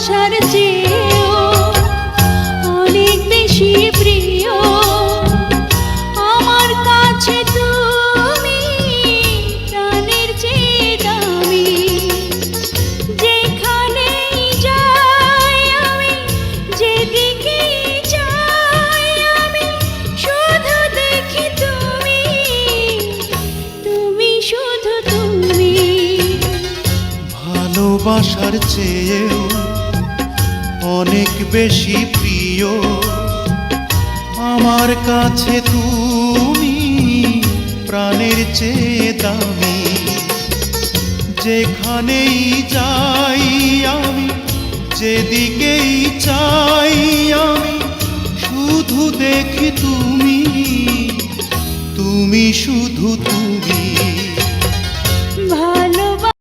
ভালোবাসার চেয়েও অনেক বেশি প্রিয় আমার কাছে তুমি, প্রাণের চেয়ে দামি। যেখানেই যাই আমি, যেদিকেই যাই আমি, শুধু দেখি তুমি, তুমি শুধু তুমি। ভালোবাসার চেয়েও অনেক বেশি প্রিয় আমার কাছে তুমি, প্রাণের চেয়ে দামি। যেখানেই যাই আমি, যেদিকেই চাই আমি, শুধু দেখি তুমি, তুমি শুধু তুমি। ভালো